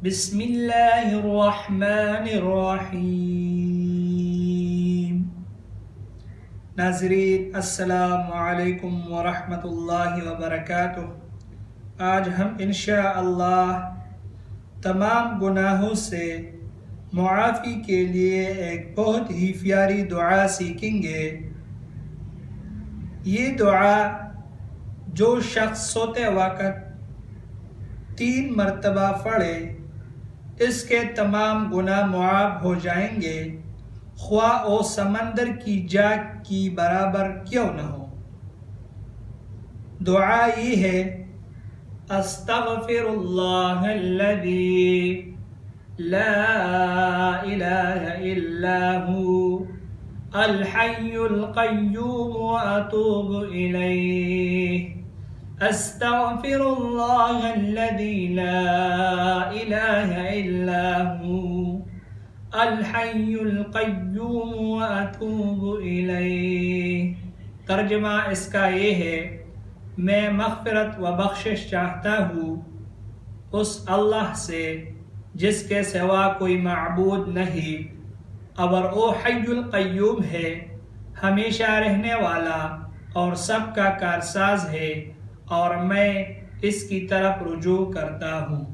بسم اللہ الرحمن الرحیم۔ ناظرین السلام علیکم ورحمۃ اللہ وبرکاتہ۔ آج ہم انشاءاللہ تمام گناہوں سے معافی کے لیے ایک بہت ہی پیاری دعا سیکھیں گے۔ یہ دعا جو شخص سوتے وقت 3 مرتبہ پڑھے اس کے تمام گناہ معاف ہو جائیں گے، خواہ وہ سمندر کی جاگ کی برابر کیوں نہ ہو۔ دعا یہ ہے: استغفر اللہ الذی لا الہ الا ہو الحی القیوم واتوب الیہ۔ استغفر اللہ الذی لا الہ الا ہو الحی القیوم واتوب الیہ۔ ترجمہ اس کا یہ ہے: میں مغفرت و بخشش چاہتا ہوں اس اللہ سے جس کے سوا کوئی معبود نہیں، اور وہ حی القیوم ہے، ہمیشہ رہنے والا اور سب کا کارساز ہے، اور میں اس کی طرف رجوع کرتا ہوں۔